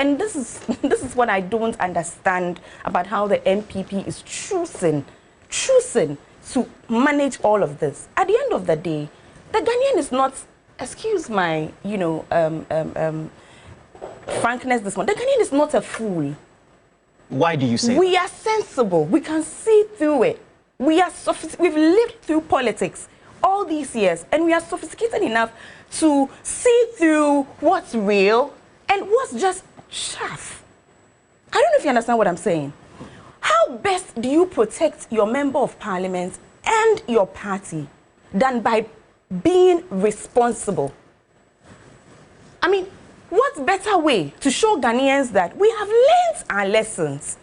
and this is what I don't understand about how the MPP is choosing to manage all of this. At the end of the day, the Ghanaian is not, excuse my, frankness this morning, the Ghanaian is not a fool. Why do you say we are sensible? We can see through it. We've lived through politics all these years, and we are sophisticated enough to see through what's real and what's just chaff. I don't know if you understand what I'm saying. How best do you protect your member of parliament and your party than by being responsible? I mean, what better way to show Ghanaians that we have learned our lessons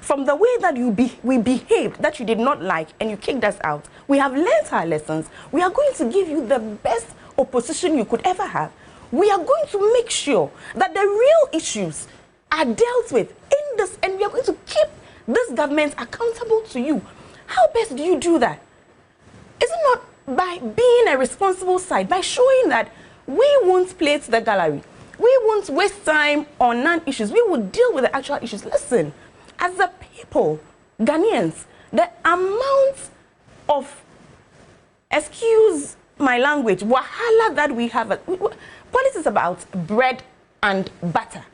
from the way that we behaved, that you did not like, and you kicked us out? We have learned our lessons. We are going to give you the best opposition you could ever have. We are going to make sure that the real issues are dealt with in this, and we are going to keep this government accountable to you. How best do you do that? Is it not by being a responsible side, by showing that we won't play to the gallery? We won't waste time on non-issues. We will deal with the actual issues. Listen, as a people, Ghanaians, the amount of, excuse my language, wahala that we have. Politics is about bread and butter.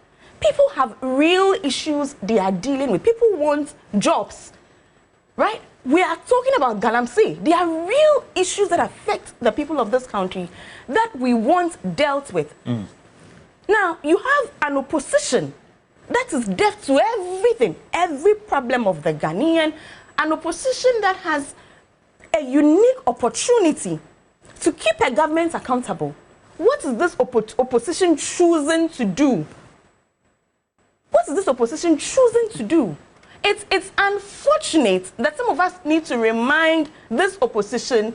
People have real issues they are dealing with. People want jobs, right? We are talking about galamsey. There are real issues that affect the people of this country that we want dealt with. Now, you have an opposition that is deaf to everything, every problem of the Ghanaian, an opposition that has a unique opportunity to keep a government accountable. What is this opposition choosing to do? What is this opposition choosing to do? It's unfortunate that some of us need to remind this opposition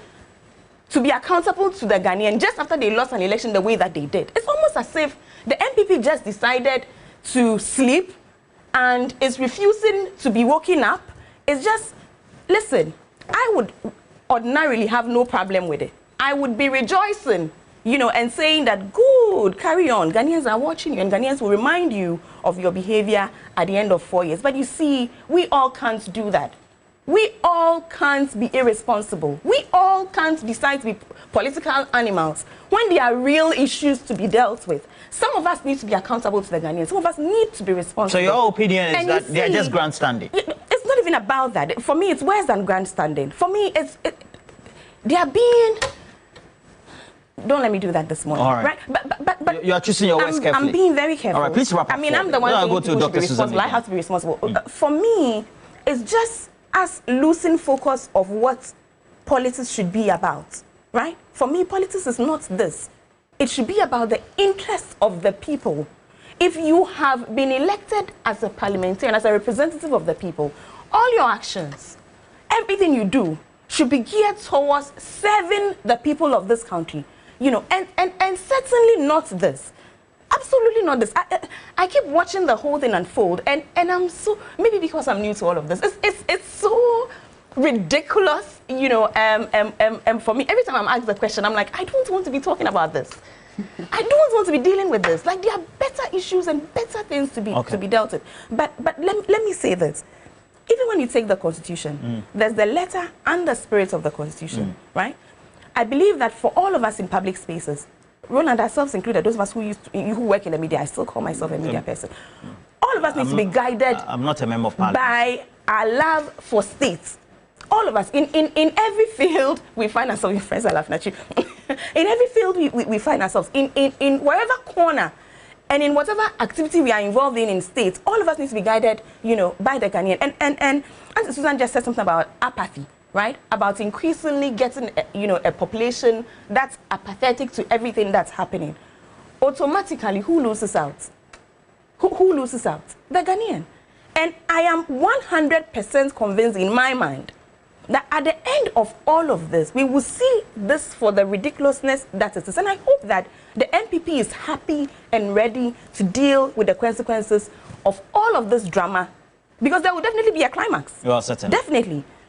to be accountable to the Ghanaian just after they lost an election the way that they did. It's almost as if the MPP just decided to sleep and is refusing to be woken up. It's just, listen, I would ordinarily have no problem with it. I would be rejoicing, and saying that, good, carry on. Ghanaians are watching you, and Ghanaians will remind you of your behavior at the end of 4 years. But you see, we all can't do that. We all can't be irresponsible. We all can't decide to be political animals when there are real issues to be dealt with. Some of us need to be accountable to the Ghanaians. Some of us need to be responsible. So your opinion is that they're just grandstanding? It's not even about that. For me, it's worse than grandstanding. For me, they are being... Don't let me do that this morning. All right. But you are choosing your words carefully. I'm being very careful. All right, please wrap up. I mean, I'm the one who should be responsible. I have to be responsible. For me, it's just us losing focus of what politics should be about, right? For me, politics is not this. It should be about the interests of the people. If you have been elected as a parliamentarian, as a representative of the people, all your actions, everything you do, should be geared towards serving the people of this country. And certainly not this. Absolutely not this. I keep watching the whole thing unfold, and I'm so, maybe because I'm new to all of this, it's so ridiculous, for me, every time I'm asked the question, I'm like, I don't want to be talking about this. I don't want to be dealing with this. Like, there are better issues and better things to be dealt with. But let me say this. Even when you take the Constitution, there's the letter and the spirit of the Constitution, right? I believe that for all of us in public spaces, Roland, ourselves included, those of us who work in the media, I still call myself a media person. All of us need to be guided. I'm not a member of parliament. By our love for states. All of us, in every field, we find ourselves, in friends, I laugh at you. In every field, we find ourselves. In wherever corner, and in whatever activity we are involved in states, all of us need to be guided, by the Ghanaian. And as Susan just said something about apathy, right? About increasingly getting, a population that's apathetic to everything that's happening. Automatically, who loses out? Who loses out? The Ghanaian. And I am 100% convinced in my mind that at the end of all of this, we will see this for the ridiculousness that it is. And I hope that the NPP is happy and ready to deal with the consequences of all of this drama, because there will definitely be a climax. You are certain. Definitely.